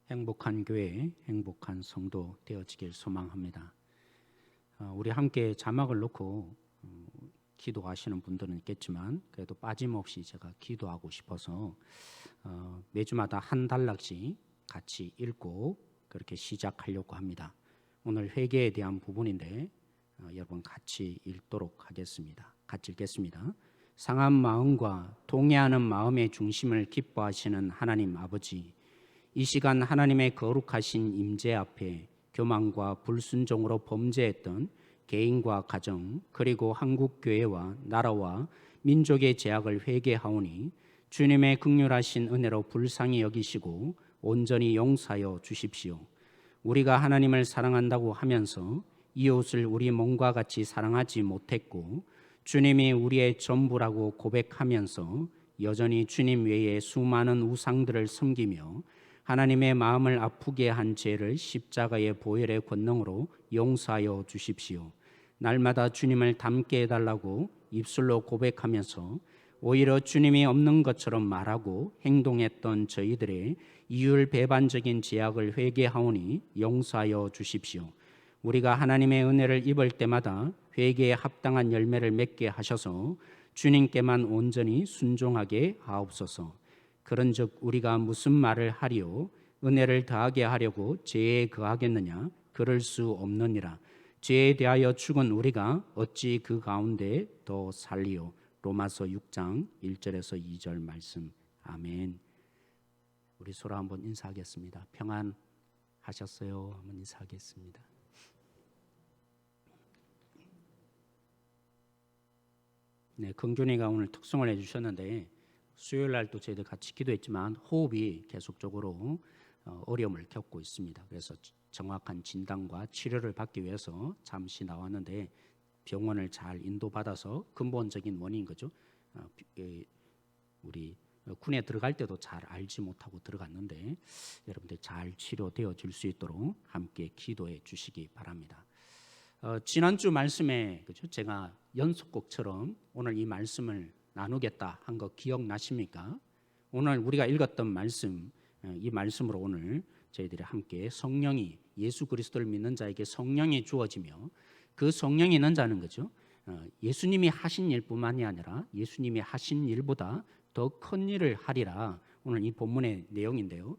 행복한 교회, 행복한 성도 되어지길 소망합니다. 우리 함께 자막을 놓고 기도하시는 분들은 있겠지만 그래도 빠짐없이 제가 기도하고 싶어서 매주마다 한 단락씩 같이 읽고 그렇게 시작하려고 합니다. 오늘 회개에 대한 부분인데 여러분 같이 읽도록 하겠습니다. 같이 읽겠습니다. 상한 마음과 동의하는 마음의 중심을 기뻐하시는 하나님 아버지, 이 시간 하나님의 거룩하신 임재 앞에 교만과 불순종으로 범죄했던 개인과 가정 그리고 한국교회와 나라와 민족의 죄악을 회개하오니 주님의 긍휼하신 은혜로 불쌍히 여기시고 온전히 용서하여 주십시오. 우리가 하나님을 사랑한다고 하면서 이웃을 우리 몸과 같이 사랑하지 못했고 주님이 우리의 전부라고 고백하면서 여전히 주님 외에 수많은 우상들을 섬기며 하나님의 마음을 아프게 한 죄를 십자가의 보혈의 권능으로 용서하여 주십시오. 날마다 주님을 닮게 해달라고 입술로 고백하면서 오히려 주님이 없는 것처럼 말하고 행동했던 저희들의 이율배반적인 죄악을 회개하오니 용서하여 주십시오. 우리가 하나님의 은혜를 입을 때마다 회개에 합당한 열매를 맺게 하셔서 주님께만 온전히 순종하게 하옵소서. 그런즉 우리가 무슨 말을 하리요 은혜를 더하게 하려고 죄에 거하겠느냐? 그럴 수 없느니라. 죄에 대하여 죽은 우리가 어찌 그 가운데 더 살리요? 로마서 6장 1절에서 2절 말씀. 아멘. 우리 서로 한번 인사하겠습니다. 평안하셨어요? 한번 인사하겠습니다. 네, 긍준이가 오늘 특송을 해주셨는데 수요일 날도 저희들 같이 기도했지만 호흡이 계속적으로 어려움을 겪고 있습니다. 그래서 정확한 진단과 치료를 받기 위해서 잠시 나왔는데 병원을 잘 인도받아서 근본적인 원인 거죠. 우리 군에 들어갈 때도 잘 알지 못하고 들어갔는데 여러분들 잘 치료되어 줄 수 있도록 함께 기도해 주시기 바랍니다. 지난주 말씀에 그죠? 제가 연속곡처럼 오늘 이 말씀을 나누겠다 한 거 기억나십니까? 오늘 우리가 읽었던 말씀, 이 말씀으로 오늘 저희들이 함께 성령이 예수 그리스도를 믿는 자에게 성령이 주어지며 그 성령이 있는 자는 거죠. 예수님이 하신 일뿐만이 아니라 예수님이 하신 일보다 더 큰 일을 하리라. 오늘 이 본문의 내용인데요.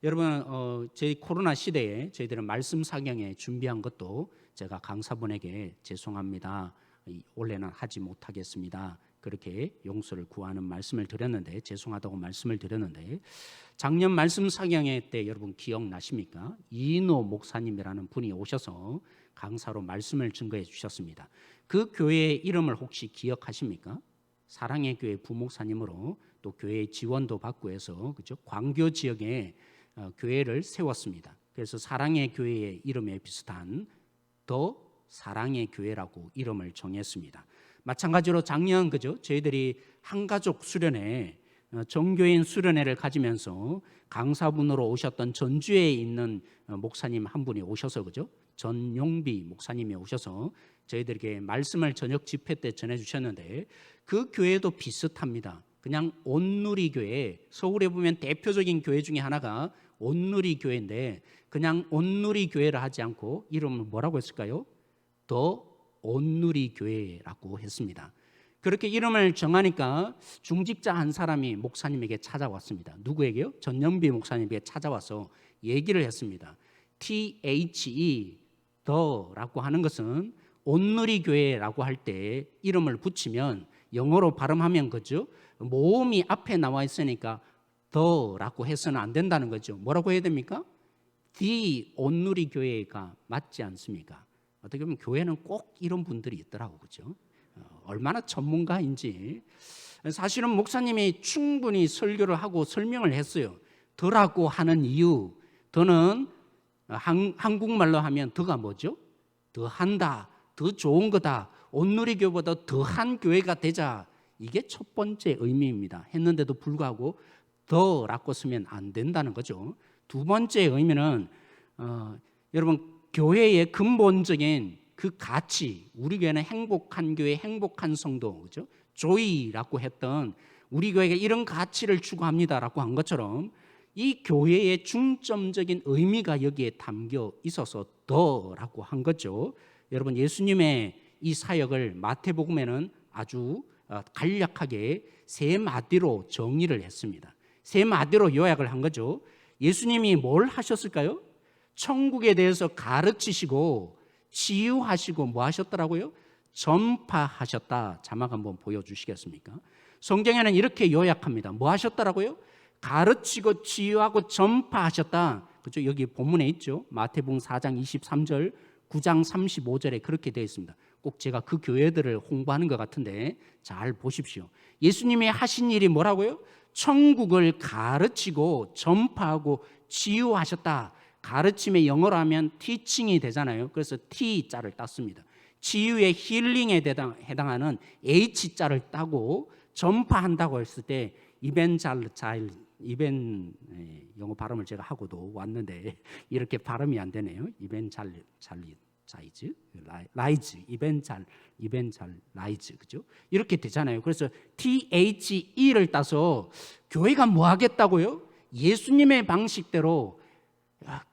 여러분, 저희 코로나 시대에 저희들은 말씀 사경에 준비한 것도 제가 강사분에게 죄송합니다. 올해는 하지 못하겠습니다. 그렇게 용서를 구하는 말씀을 드렸는데 죄송하다고 말씀을 드렸는데 작년 말씀 사경회 때 여러분 기억나십니까? 이인호 목사님이라는 분이 오셔서 강사로 말씀을 증거해 주셨습니다. 그 교회의 이름을 혹시 기억하십니까? 사랑의 교회 부목사님으로 또 교회의 지원도 받고 해서 그죠? 광교 지역에 교회를 세웠습니다. 그래서 사랑의 교회의 이름에 비슷한 더 사랑의 교회라고 이름을 정했습니다. 마찬가지로 작년 그죠? 저희들이 한가족 수련회 정교인 수련회를 가지면서 강사분으로 오셨던 전주에 있는 목사님 한 분이 오셔서 그죠? 전용비 목사님이 오셔서 저희들에게 말씀을 저녁 집회 때 전해주셨는데 그 교회도 비슷합니다. 그냥 온누리교회, 서울에 보면 대표적인 교회 중에 하나가 온누리교회인데 그냥 온누리교회를 하지 않고 이름을 뭐라고 했을까요? 더 온누리교회라고 했습니다. 그렇게 이름을 정하니까 중직자 한 사람이 목사님에게 찾아왔습니다. 누구에게요? 전영비 목사님에게 찾아와서 얘기를 했습니다. THE, 더라고 하는 것은 온누리교회라고 할 때 이름을 붙이면 영어로 발음하면 그죠? 모음이 앞에 나와 있으니까 더라고 해서는 안 된다는 거죠. 뭐라고 해야 됩니까? The 온누리교회가 맞지 않습니까? 어떻게 보면 교회는 꼭 이런 분들이 있더라고, 그죠? 얼마나 전문가인지. 사실은 목사님이 충분히 설교를 하고 설명을 했어요. 더라고 하는 이유, 더는 한국말로 하면 더가 뭐죠? 더한다, 더 좋은 거다, 온누리교회보다 더한 교회가 되자. 이게 첫 번째 의미입니다. 했는데도 불구하고 더라고 쓰면 안 된다는 거죠. 두 번째 의미는 여러분 교회의 근본적인 그 가치, 우리 교회는 행복한 교회, 행복한 성도, 그죠? 조이라고 했던 우리 교회가 이런 가치를 추구합니다라고 한 것처럼 이 교회의 중점적인 의미가 여기에 담겨 있어서 더라고 한 거죠. 여러분, 예수님의 이 사역을 마태복음에는 아주 간략하게 세 마디로 정의를 했습니다. 세 마디로 요약을 한 거죠. 예수님이 뭘 하셨을까요? 천국에 대해서 가르치시고 치유하시고 뭐 하셨더라고요? 전파하셨다. 자막 한번 보여주시겠습니까? 성경에는 이렇게 요약합니다. 뭐 하셨더라고요? 가르치고 치유하고 전파하셨다. 그렇죠? 여기 본문에 있죠. 마태복음 4장 23절, 9장 35절에 그렇게 되어 있습니다. 꼭 제가 그 교회들을 홍보하는 것 같은데 잘 보십시오. 예수님이 하신 일이 뭐라고요? 천국을 가르치고 전파하고 치유하셨다. 가르침의 영어로 하면 teaching이 되잖아요. 그래서 T자를 땄습니다. 치유의 힐링에 해당하는 H자를 따고 전파한다고 했을 때 영어 발음을 제가 하고도 왔는데 이렇게 발음이 안 되네요. 이벤잘라이즈, 그죠? 이렇게 되잖아요. 그래서 THE를 따서 교회가 뭐 하겠다고요? 예수님의 방식대로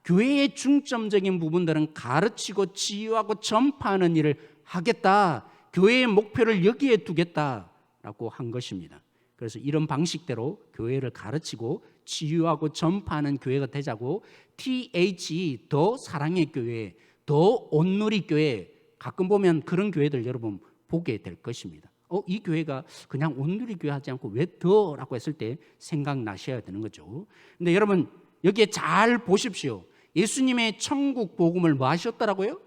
교회의 중점적인 부분들은 가르치고 치유하고 전파하는 일을 하겠다. 교회의 목표를 여기에 두겠다라고 한 것입니다. 그래서 이런 방식대로 교회를 가르치고 치유하고 전파하는 교회가 되자고 TH 더 사랑의 교회, 더 온누리 교회, 가끔 보면 그런 교회들 여러분 보게 될 것입니다. 이 교회가 그냥 온누리 교회 하지 않고 왜 더라고 했을 때 생각나셔야 되는 거죠. 근데 여러분 여기에 잘 보십시오. 예수님의 천국 복음을 뭐 하셨더라고요?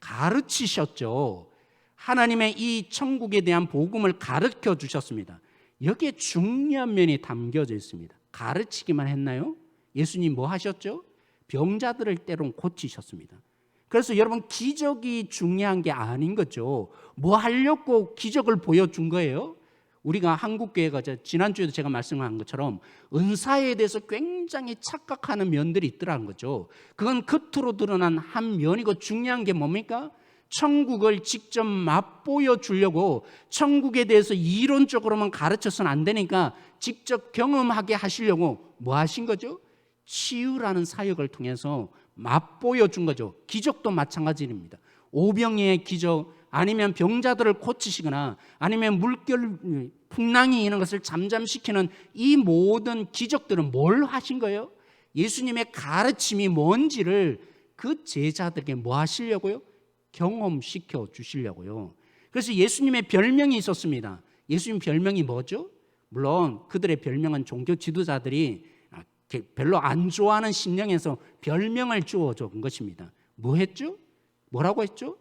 가르치셨죠. 하나님의 이 천국에 대한 복음을 가르쳐 주셨습니다. 여기에 중요한 면이 담겨져 있습니다. 가르치기만 했나요? 예수님 뭐 하셨죠? 병자들을 때론 고치셨습니다. 그래서 여러분 기적이 중요한 게 아닌 거죠. 뭐 하려고 기적을 보여준 거예요? 우리가 한국교회가 지난주에도 제가 말씀한 것처럼 은사에 대해서 굉장히 착각하는 면들이 있더라는 거죠. 그건 겉으로 드러난 한 면이고 중요한 게 뭡니까? 천국을 직접 맛보여 주려고 천국에 대해서 이론적으로만 가르쳐서는 안 되니까 직접 경험하게 하시려고 뭐 하신 거죠? 치유라는 사역을 통해서 맛보여 준 거죠. 기적도 마찬가지입니다. 오병이의 기적, 아니면 병자들을 고치시거나 아니면 물결 풍랑이 이런 것을 잠잠시키는 이 모든 기적들은 뭘 하신 거예요? 예수님의 가르침이 뭔지를 그 제자들에게 뭐 하시려고요? 경험시켜 주시려고요. 그래서 예수님의 별명이 있었습니다. 예수님 별명이 뭐죠? 물론 그들의 별명은 종교 지도자들이 별로 안 좋아하는 심령에서 별명을 주어준 것입니다. 뭐 했죠? 뭐라고 했죠?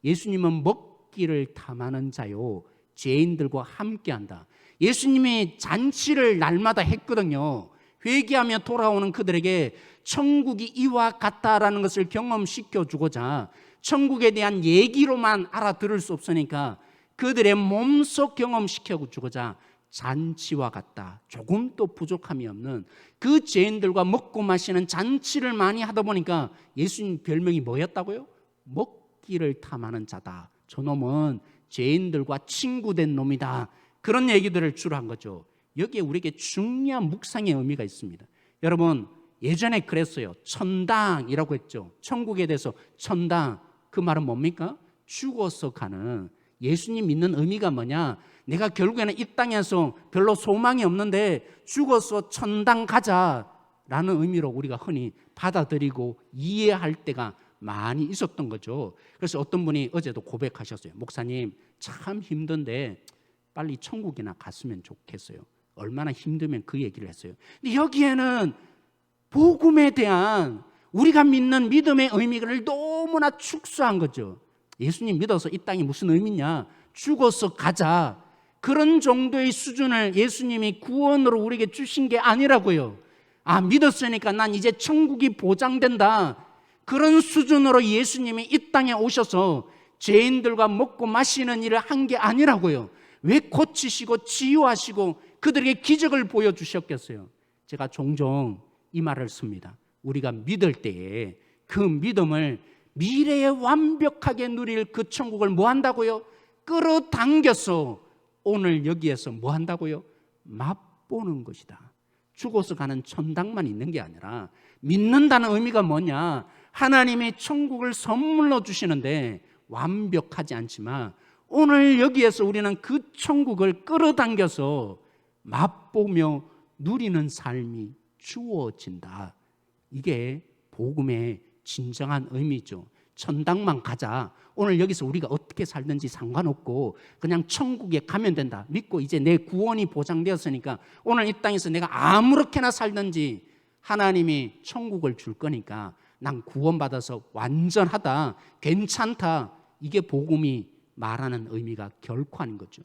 예수님은 먹기를 탐하는 자요, 죄인들과 함께한다. 예수님이 잔치를 날마다 했거든요. 회개하며 돌아오는 그들에게 천국이 이와 같다라는 것을 경험시켜 주고자, 천국에 대한 얘기로만 알아들을 수 없으니까 그들의 몸속 경험시켜 주고자 잔치와 같다, 조금도 부족함이 없는 그 죄인들과 먹고 마시는 잔치를 많이 하다 보니까 예수님 별명이 뭐였다고요? 먹기를 탐하는 자다. 저놈은 죄인들과 친구된 놈이다. 그런 얘기들을 주로 한 거죠. 여기에 우리에게 중요한 묵상의 의미가 있습니다. 여러분 예전에 그랬어요. 천당이라고 했죠. 천국에 대해서 천당, 그 말은 뭡니까? 죽어서 가는, 예수님 믿는 의미가 뭐냐? 내가 결국에는 이 땅에서 별로 소망이 없는데 죽어서 천당 가자라는 의미로 우리가 흔히 받아들이고 이해할 때가 많이 있었던 거죠. 그래서 어떤 분이 어제도 고백하셨어요. 목사님 참 힘든데 빨리 천국이나 갔으면 좋겠어요. 얼마나 힘들면 그 얘기를 했어요. 근데 여기에는 복음에 대한 우리가 믿는 믿음의 의미를 너무나 축소한 거죠. 예수님 믿어서 이 땅이 무슨 의미냐? 죽어서 가자. 그런 정도의 수준을 예수님이 구원으로 우리에게 주신 게 아니라고요. 믿었으니까 난 이제 천국이 보장된다. 그런 수준으로 예수님이 이 땅에 오셔서 죄인들과 먹고 마시는 일을 한 게 아니라고요. 왜 고치시고 치유하시고 그들에게 기적을 보여주셨겠어요? 제가 종종 이 말을 씁니다. 우리가 믿을 때에 그 믿음을 미래에 완벽하게 누릴 그 천국을 뭐 한다고요? 끌어당겨서 오늘 여기에서 뭐 한다고요? 맛보는 것이다. 죽어서 가는 천당만 있는 게 아니라 믿는다는 의미가 뭐냐? 하나님이 천국을 선물로 주시는데 완벽하지 않지만 오늘 여기에서 우리는 그 천국을 끌어당겨서 맛보며 누리는 삶이 주어진다. 이게 복음의 진정한 의미죠. 천당만 가자. 오늘 여기서 우리가 어떻게 살든지 상관없고 그냥 천국에 가면 된다. 믿고 이제 내 구원이 보장되었으니까 오늘 이 땅에서 내가 아무렇게나 살든지 하나님이 천국을 줄 거니까 난 구원받아서 완전하다, 괜찮다. 이게 복음이 말하는 의미가 결코 아닌 거죠.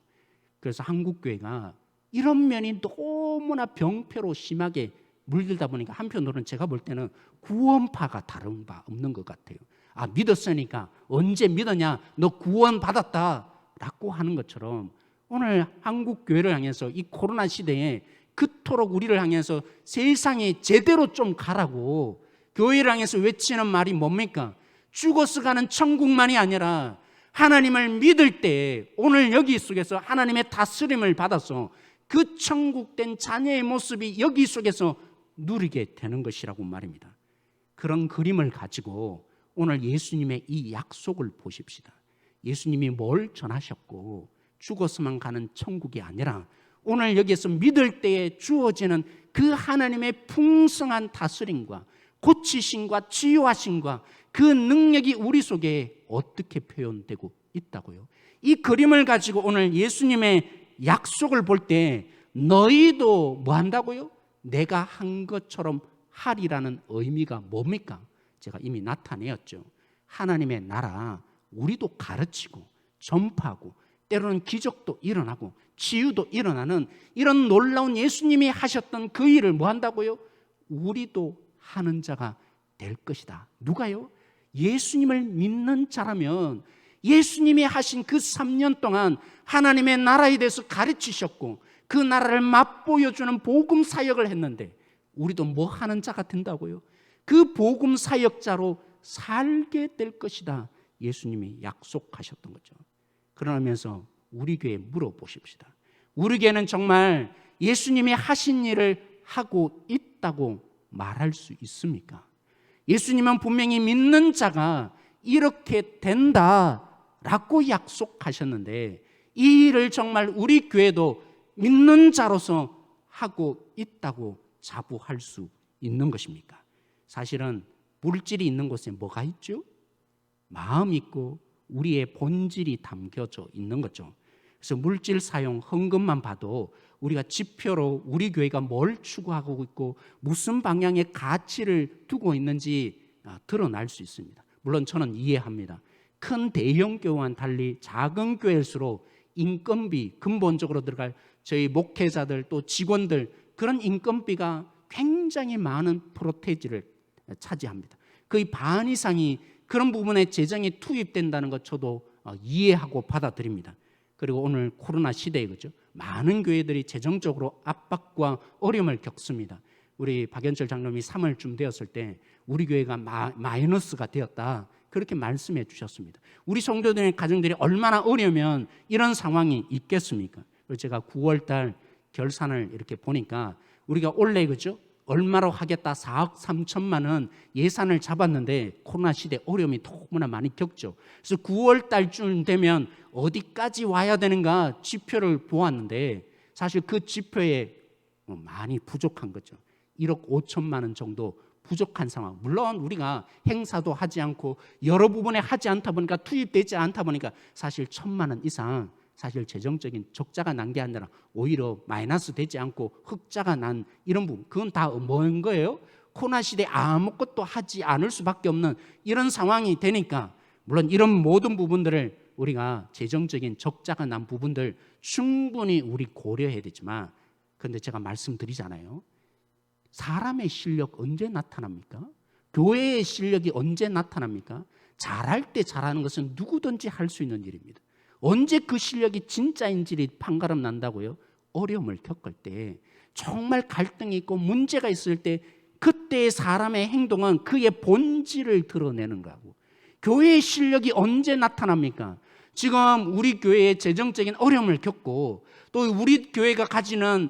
그래서 한국교회가 이런 면이 너무나 병폐로 심하게 물들다 보니까 한편으로는 제가 볼 때는 구원파가 다른 바 없는 것 같아요. 아, 믿었으니까 언제 믿었냐? 너 구원 받았다 라고 하는 것처럼 오늘 한국교회를 향해서 이 코로나 시대에 그토록 우리를 향해서 세상에 제대로 좀 가라고 교회를 향해서 외치는 말이 뭡니까? 죽어서 가는 천국만이 아니라 하나님을 믿을 때 오늘 여기 속에서 하나님의 다스림을 받아서 그 천국된 자녀의 모습이 여기 속에서 누리게 되는 것이라고 말입니다. 그런 그림을 가지고 오늘 예수님의 이 약속을 보십시다. 예수님이 뭘 전하셨고 죽어서만 가는 천국이 아니라 오늘 여기에서 믿을 때에 주어지는 그 하나님의 풍성한 다스림과 고치심과 치유하심과 그 능력이 우리 속에 어떻게 표현되고 있다고요. 이 그림을 가지고 오늘 예수님의 약속을 볼 때 너희도 뭐 한다고요? 내가 한 것처럼 하리라는 의미가 뭡니까? 제가 이미 나타내었죠. 하나님의 나라 우리도 가르치고 전파하고 때로는 기적도 일어나고 치유도 일어나는 이런 놀라운 예수님이 하셨던 그 일을 뭐 한다고요? 우리도 하는 자가 될 것이다. 누가요? 예수님을 믿는 자라면 예수님이 하신 그 3년 동안 하나님의 나라에 대해서 가르치셨고 그 나라를 맛보여주는 복음 사역을 했는데 우리도 뭐 하는 자가 된다고요? 그 복음 사역자로 살게 될 것이다. 예수님이 약속하셨던 거죠. 그러면서 우리 교회에 물어보십시다. 우리 교회는 정말 예수님이 하신 일을 하고 있다고 말할 수 있습니까? 예수님은 분명히 믿는 자가 이렇게 된다라고 약속하셨는데 이 일을 정말 우리 교회도 믿는 자로서 하고 있다고 자부할 수 있는 것입니까? 사실은 물질이 있는 곳에 뭐가 있죠? 마음이 있고 우리의 본질이 담겨져 있는 거죠. 그래서 물질 사용, 헌금만 봐도 우리가 지표로 우리 교회가 뭘 추구하고 있고 무슨 방향의 가치를 두고 있는지 드러날 수 있습니다. 물론 저는 이해합니다. 큰 대형 교회와는 달리 작은 교회일수록 인건비, 근본적으로 들어갈 저희 목회자들 또 직원들 그런 인건비가 굉장히 많은 프로테이지를 차지합니다. 거의 반 이상이 그런 부분에 재정이 투입된다는 것 저도 이해하고 받아들입니다. 그리고 오늘 코로나 시대에 그죠? 많은 교회들이 재정적으로 압박과 어려움을 겪습니다. 우리 박연철 장로님이 3월쯤 되었을 때 우리 교회가 마이너스가 되었다 그렇게 말씀해 주셨습니다. 우리 성도들의 가정들이 얼마나 어려우면 이런 상황이 있겠습니까? 그래서 제가 9월달 결산을 이렇게 보니까 우리가 원래 그죠? 얼마로 하겠다 4억 3천만 원 예산을 잡았는데 코로나 시대 어려움이 너무나 많이 겪죠. 그래서 9월 달쯤 되면 어디까지 와야 되는가 지표를 보았는데 사실 그 지표에 많이 부족한 거죠. 1억 5천만 원 정도 부족한 상황. 물론 우리가 행사도 하지 않고 여러 부분에 하지 않다 보니까 투입되지 않다 보니까 사실 1,000만 원 이상 사실 재정적인 적자가 난 게 아니라 오히려 마이너스 되지 않고 흑자가 난 이런 부분 그건 다 뭔 거예요? 코로나 시대에 아무것도 하지 않을 수밖에 없는 이런 상황이 되니까 물론 이런 모든 부분들을 우리가 재정적인 적자가 난 부분들 충분히 우리 고려해야 되지만 그런데 제가 말씀드리잖아요. 사람의 실력 언제 나타납니까? 교회의 실력이 언제 나타납니까? 잘할 때 잘하는 것은 누구든지 할 수 있는 일입니다. 언제 그 실력이 진짜인지 판가름 난다고요? 어려움을 겪을 때 정말 갈등이 있고 문제가 있을 때 그때의 사람의 행동은 그의 본질을 드러내는 거고 교회의 실력이 언제 나타납니까? 지금 우리 교회의 재정적인 어려움을 겪고 또 우리 교회가 가지는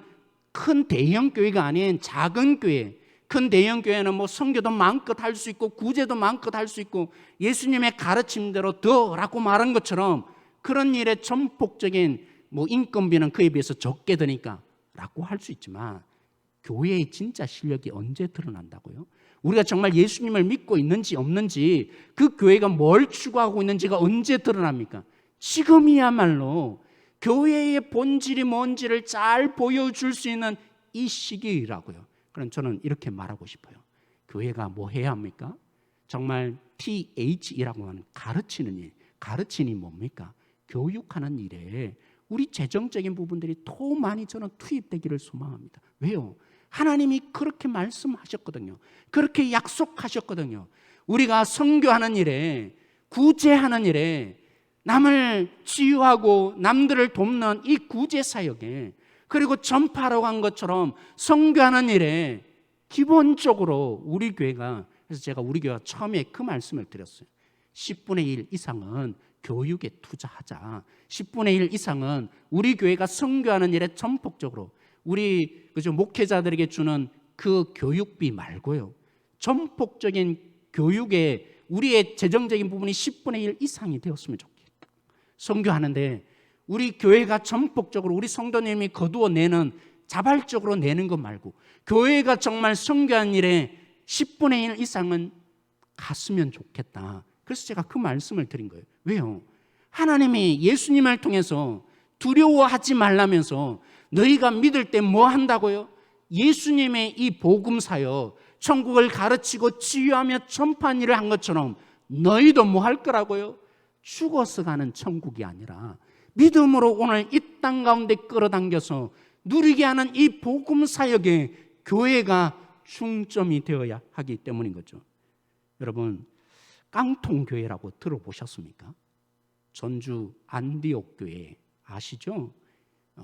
큰 대형 교회가 아닌 작은 교회, 큰 대형 교회는 뭐 선교도 마음껏 할 수 있고 구제도 마음껏 할 수 있고 예수님의 가르침대로 더라고 말한 것처럼 그런 일에 전폭적인 뭐 인건비는 그에 비해서 적게 드니까 라고 할 수 있지만 교회의 진짜 실력이 언제 드러난다고요? 우리가 정말 예수님을 믿고 있는지 없는지, 그 교회가 뭘 추구하고 있는지가 언제 드러납니까? 지금이야말로 교회의 본질이 뭔지를 잘 보여줄 수 있는 이 시기라고요. 그럼 저는 이렇게 말하고 싶어요. 교회가 뭐 해야 합니까? 정말 TH이라고 하는 가르치는 일, 가르치니 뭡니까? 교육하는 일에 우리 재정적인 부분들이 더 많이 저는 투입되기를 소망합니다. 왜요? 하나님이 그렇게 말씀하셨거든요. 그렇게 약속하셨거든요. 우리가 선교하는 일에, 구제하는 일에, 남을 치유하고 남들을 돕는 이 구제 사역에, 그리고 전파라고 한 것처럼 선교하는 일에 기본적으로 우리 교회가, 그래서 제가 우리 교회가 처음에 그 말씀을 드렸어요. 10분의 1 이상은 교육에 투자하자. 10분의 1 이상은 우리 교회가 선교하는 일에 전폭적으로 우리 목회자들에게 주는 그 교육비 말고요, 전폭적인 교육에 우리의 재정적인 부분이 10분의 1 이상이 되었으면 좋겠어요. 선교하는데 우리 교회가 전폭적으로 우리 성도님이 거두어내는, 자발적으로 내는 것 말고 교회가 정말 선교한 일에 10분의 1 이상은 갔으면 좋겠다. 그래서 제가 그 말씀을 드린 거예요. 왜요? 하나님이 예수님을 통해서 두려워하지 말라면서 너희가 믿을 때 뭐 한다고요? 예수님의 이 복음 사역, 천국을 가르치고 치유하며 전파한 일을 한 것처럼 너희도 뭐 할 거라고요? 죽어서 가는 천국이 아니라 믿음으로 오늘 이 땅 가운데 끌어당겨서 누리게 하는 이 복음 사역에 교회가 중점이 되어야 하기 때문인 거죠. 여러분, 깡통교회라고 들어보셨습니까? 전주 안디옥 교회 아시죠?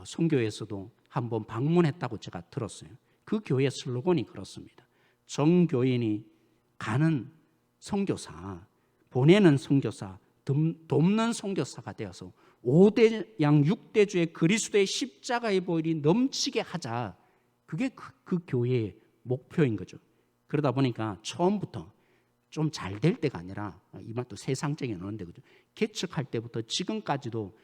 선교에서도 한번 방문했다고 제가 들었어요. 그 교회 슬로건이 그렇습니다. 정교인이 가는 선교사, 보내는 선교사, 돕는 선교사가 되어서 5대 양 6대주의 그리스도의 십자가의 보혈이 넘치게 하자. 그게 그 교회의 목표인 거죠. 그러다 보니까 처음부터 좀 잘 될 때가 아니라, 이 말도 세상적인 언어인데, 그죠? 개척할 때부터 지금까지도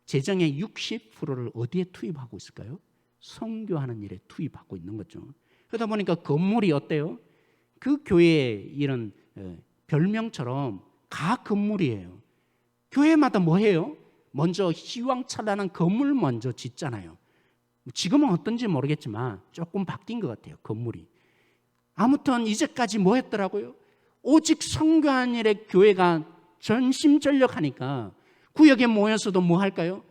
재정의 60%를 어디에 투입하고 있을까요? 선교하는 일에 투입하고 있는 거죠. 그러다 보니까 건물이 어때요? 그 교회의 이런 별명처럼 가 건물이에요. 교회마다 뭐 해요? 먼저 희왕찬란한 건물 먼저 짓잖아요. 지금은 어떤지 모르겠지만 조금 바뀐 것 같아요, 건물이. 아무튼 이제까지 뭐 했더라고요? 오직 선교하는 일에 교회가 전심전력하니까 구역에 모여서도 뭐 할까요?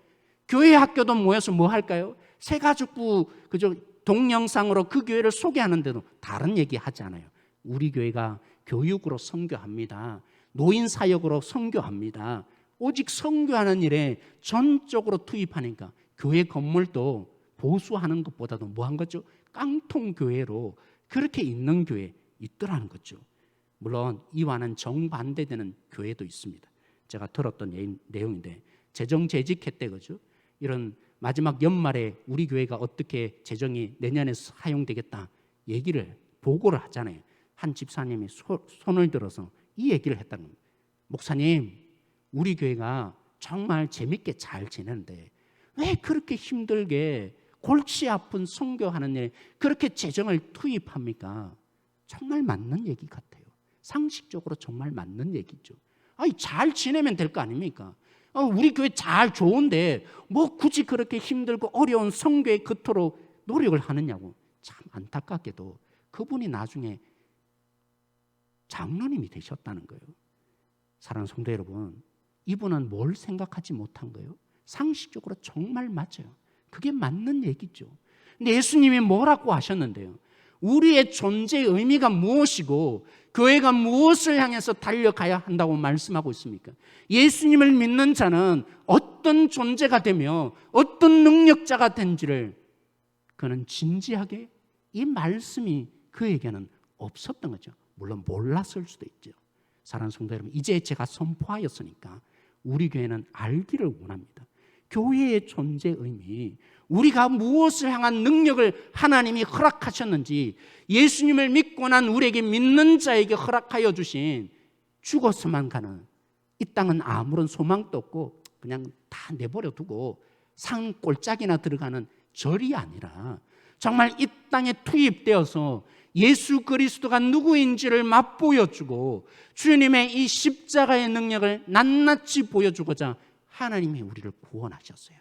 교회 학교도 모여서 뭐 할까요? 새가족부 그저 동영상으로 그 교회를 소개하는데도 다른 얘기 하지 않아요. 우리 교회가 교육으로 선교합니다. 노인 사역으로 선교합니다. 오직 선교하는 일에 전적으로 투입하니까 교회 건물도 보수하는 것보다도 뭐 한 거죠? 깡통교회로 그렇게 있는 교회 있더라는 거죠. 물론 이와는 정반대되는 교회도 있습니다. 제가 들었던 내용인데, 재정재직회 때 그죠? 이런 마지막 연말에 우리 교회가 어떻게 재정이 내년에 사용되겠다 얘기를 보고를 하잖아요. 한 집사님이 손을 들어서 이 얘기를 했다는 겁니다. 목사님, 우리 교회가 정말 재밌게 잘 지내는데 왜 그렇게 힘들게 골치 아픈 선교하는 일에 그렇게 재정을 투입합니까? 정말 맞는 얘기 같아요. 상식적으로 정말 맞는 얘기죠. 아니, 잘 지내면 될 거 아닙니까? 우리 교회 잘 좋은데 뭐 굳이 그렇게 힘들고 어려운 선교에 그토록 노력을 하느냐고. 참 안타깝게도 그분이 나중에 장로님이 되셨다는 거예요. 사랑하는 성도 여러분, 이분은 뭘 생각하지 못한 거예요? 상식적으로 정말 맞아요. 그게 맞는 얘기죠. 근데 예수님이 뭐라고 하셨는데요? 우리의 존재의 의미가 무엇이고 교회가 무엇을 향해서 달려가야 한다고 말씀하고 있습니까? 예수님을 믿는 자는 어떤 존재가 되며 어떤 능력자가 된지를 그는 진지하게, 이 말씀이 그에게는 없었던 거죠. 물론 몰랐을 수도 있죠. 사랑하는 성도 여러분, 이제 제가 선포하였으니까 우리 교회는 알기를 원합니다. 교회의 존재 의미, 우리가 무엇을 향한 능력을 하나님이 허락하셨는지, 예수님을 믿고 난 우리에게 믿는 자에게 허락하여 주신 죽어서만 가는 이 땅은 아무런 소망도 없고 그냥 다 내버려 두고 산 꼴짝이나 들어가는 절이 아니라 정말 이 땅에 투입되어서 예수 그리스도가 누구인지를 맛보여주고 주님의 이 십자가의 능력을 낱낱이 보여주고자 하나님이 우리를 구원하셨어요.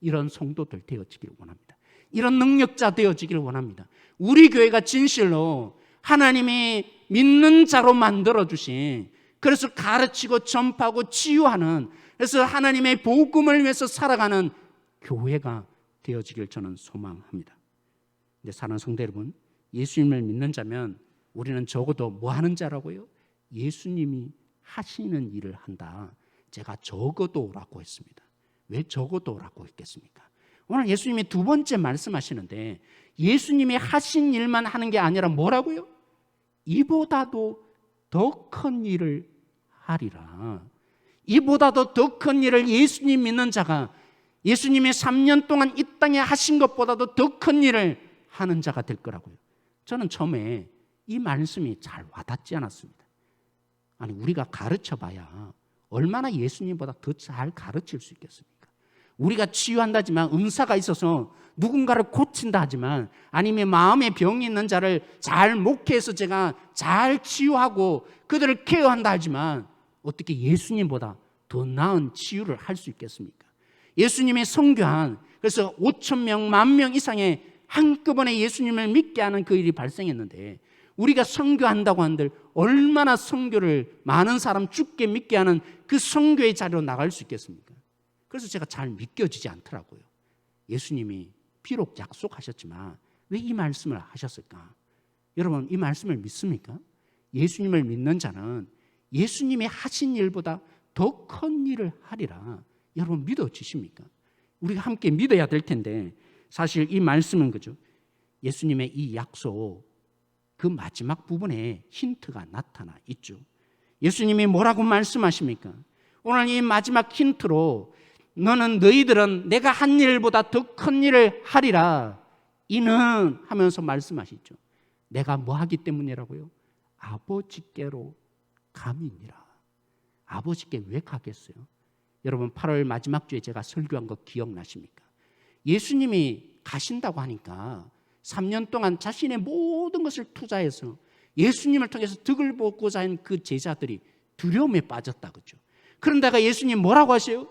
이런 성도들 되어지길 원합니다. 이런 능력자 되어지길 원합니다. 우리 교회가 진실로 하나님이 믿는 자로 만들어주신, 그래서 가르치고 전파하고 치유하는, 그래서 하나님의 복음을 위해서 살아가는 교회가 되어지길 저는 소망합니다. 근데 사랑하는 성도 여러분, 예수님을 믿는 자면 우리는 적어도 뭐 하는 자라고요? 예수님이 하시는 일을 한다. 제가 적어도라고 했습니다. 왜 적어도라고 했겠습니까? 오늘 예수님이 두 번째 말씀하시는데 예수님이 하신 일만 하는 게 아니라 뭐라고요? 이보다도 더 큰 일을 하리라. 이보다도 더 큰 일을 예수님 믿는 자가, 예수님이 3년 동안 이 땅에 하신 것보다도 더 큰 일을 하는 자가 될 거라고요. 저는 처음에 이 말씀이 잘 와닿지 않았습니다. 아니, 우리가 가르쳐봐야 얼마나 예수님보다 더 잘 가르칠 수 있겠습니까? 우리가 치유한다지만, 은사가 있어서 누군가를 고친다 하지만, 아니면 마음에 병이 있는 자를 잘 목회해서 제가 잘 치유하고 그들을 케어한다 하지만 어떻게 예수님보다 더 나은 치유를 할 수 있겠습니까? 예수님이 선교한, 그래서 5,000명, 10,000명 이상의 한꺼번에 예수님을 믿게 하는 그 일이 발생했는데, 우리가 선교한다고 한들 얼마나 선교를 많은 사람 죽게 믿게 하는 그 선교의 자리로 나갈 수 있겠습니까? 그래서 제가 잘 믿겨지지 않더라고요. 예수님이 비록 약속하셨지만 왜 이 말씀을 하셨을까? 여러분, 이 말씀을 믿습니까? 예수님을 믿는 자는 예수님이 하신 일보다 더 큰 일을 하리라. 여러분, 믿어지십니까? 우리가 함께 믿어야 될 텐데, 사실 이 말씀은 그죠, 예수님의 이 약속 그 마지막 부분에 힌트가 나타나 있죠. 예수님이 뭐라고 말씀하십니까? 오늘 이 마지막 힌트로 너희들은 내가 한 일보다 더 큰 일을 하리라. 이는 하면서 말씀하시죠. 내가 뭐 하기 때문이라고요? 아버지께로 감이니라. 아버지께 왜 가겠어요? 여러분, 8월 마지막 주에 제가 설교한 거 기억나십니까? 예수님이 가신다고 하니까 3년 동안 자신의 모든 것을 투자해서 예수님을 통해서 덕을 보고자 한 그 제자들이 두려움에 빠졌다, 그죠? 그런데가 예수님 뭐라고 하세요?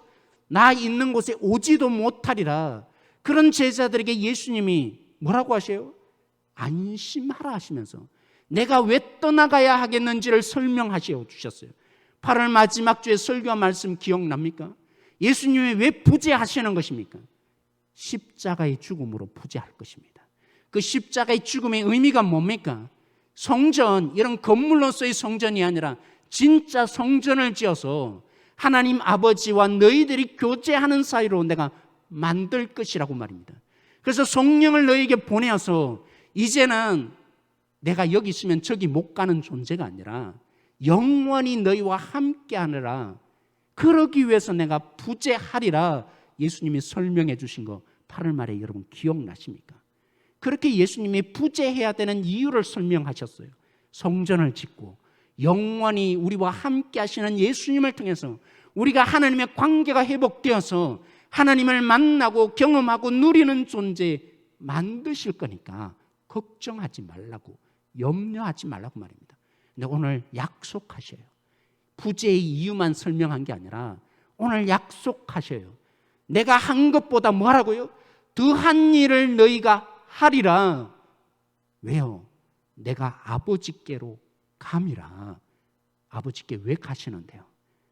나 있는 곳에 오지도 못하리라. 그런 제자들에게 예수님이 뭐라고 하세요? 안심하라 하시면서 내가 왜 떠나가야 하겠는지를 설명하시어 주셨어요. 8월 마지막 주에 설교한 말씀 기억납니까? 예수님이 왜 부재하시는 것입니까? 십자가의 죽음으로 부재할 것입니다. 그 십자가의 죽음의 의미가 뭡니까? 성전, 이런 건물로서의 성전이 아니라 진짜 성전을 지어서 하나님 아버지와 너희들이 교제하는 사이로 내가 만들 것이라고 말입니다. 그래서 성령을 너희에게 보내어서 이제는 내가 여기 있으면 저기 못 가는 존재가 아니라 영원히 너희와 함께 하느라, 그러기 위해서 내가 부재하리라. 예수님이 설명해 주신 거 8월 말에 여러분 기억나십니까? 그렇게 예수님이 부재해야 되는 이유를 설명하셨어요. 성전을 짓고 영원히 우리와 함께 하시는 예수님을 통해서 우리가 하나님의 관계가 회복되어서 하나님을 만나고 경험하고 누리는 존재 만드실 거니까 걱정하지 말라고, 염려하지 말라고 말입니다. 근데 오늘 약속하셔요. 부재의 이유만 설명한 게 아니라 오늘 약속하셔요. 내가 한 것보다 뭐라고요? 더한 일을 너희가 하리라. 왜요? 내가 아버지께로 감이라. 아버지께 왜 가시는데요?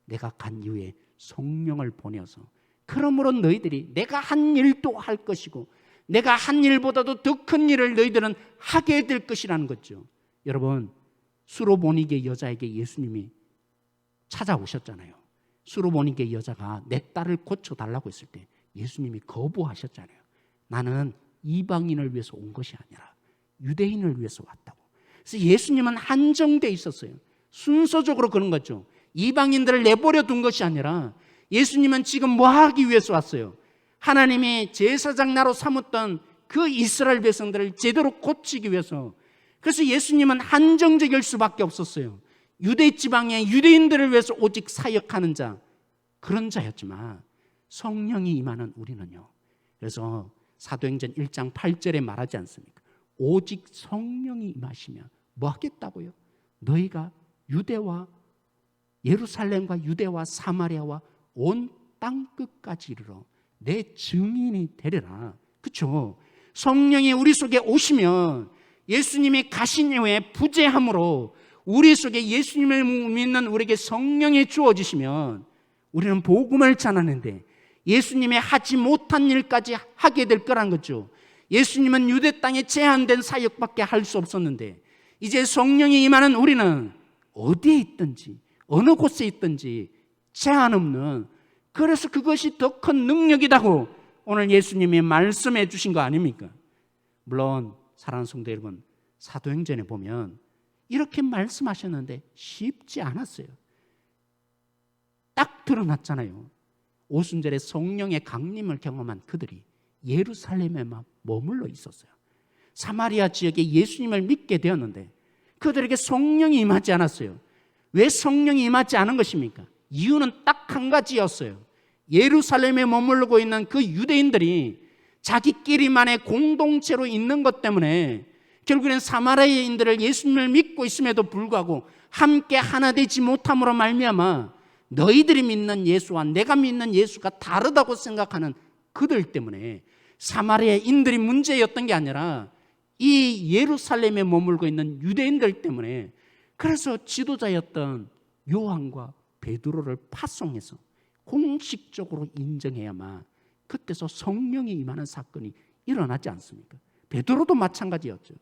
내가 간 이후에 성령을 보내서 그러므로 너희들이 내가 한 일도 할 것이고 내가 한 일보다도 더 큰 일을 너희들은 하게 될 것이라는 거죠. 여러분, 수로보니게 여자에게 예수님이 찾아오셨잖아요. 수로보니게 여자가 내 딸을 고쳐달라고 했을 때 예수님이 거부하셨잖아요. 나는 이방인을 위해서 온 것이 아니라 유대인을 위해서 왔다고. 그래서 예수님은 한정되어 있었어요. 순서적으로 그런 거죠. 이방인들을 내버려 둔 것이 아니라 예수님은 지금 뭐 하기 위해서 왔어요? 하나님의 제사장 나로 삼았던 그 이스라엘 백성들을 제대로 고치기 위해서, 그래서 예수님은 한정적일 수밖에 없었어요. 유대 지방의 유대인들을 위해서 오직 사역하는 자, 그런 자였지만 성령이 임하는 우리는요, 그래서 사도행전 1장 8절에 말하지 않습니까? 오직 성령이 임하시면 뭐 하겠다고요? 너희가 유대와 예루살렘과 유대와 사마리아와 온 땅 끝까지 이르러 내 증인이 되리라. 그렇죠? 성령이 우리 속에 오시면 예수님이 가신 이후에 부재함으로 우리 속에 예수님을 믿는 우리에게 성령이 주어지시면 우리는 복음을 전하는데 예수님의 하지 못한 일까지 하게 될 거란 거죠. 예수님은 유대 땅에 제한된 사역밖에 할 수 없었는데 이제 성령이 임하는 우리는 어디에 있든지 어느 곳에 있든지 제한 없는, 그래서 그것이 더 큰 능력이라고 오늘 예수님이 말씀해 주신 거 아닙니까? 물론 사랑하는 성도 여러분, 사도행전에 보면 이렇게 말씀하셨는데 쉽지 않았어요. 딱 드러났잖아요. 오순절에 성령의 강림을 경험한 그들이 예루살렘에만 머물러 있었어요. 사마리아 지역에 예수님을 믿게 되었는데 그들에게 성령이 임하지 않았어요. 왜 성령이 임하지 않은 것입니까? 이유는 딱 한 가지였어요. 예루살렘에 머물고 있는 그 유대인들이 자기끼리만의 공동체로 있는 것 때문에 결국엔 사마리아인들을 예수님을 믿고 있음에도 불구하고 함께 하나 되지 못함으로 말미암아 너희들이 믿는 예수와 내가 믿는 예수가 다르다고 생각하는 그들 때문에 사마리아인들이 문제였던 게 아니라 이 예루살렘에 머물고 있는 유대인들 때문에, 그래서 지도자였던 요한과 베드로를 파송해서 공식적으로 인정해야만 그때서 성령이 임하는 사건이 일어나지 않습니까? 베드로도 마찬가지였죠.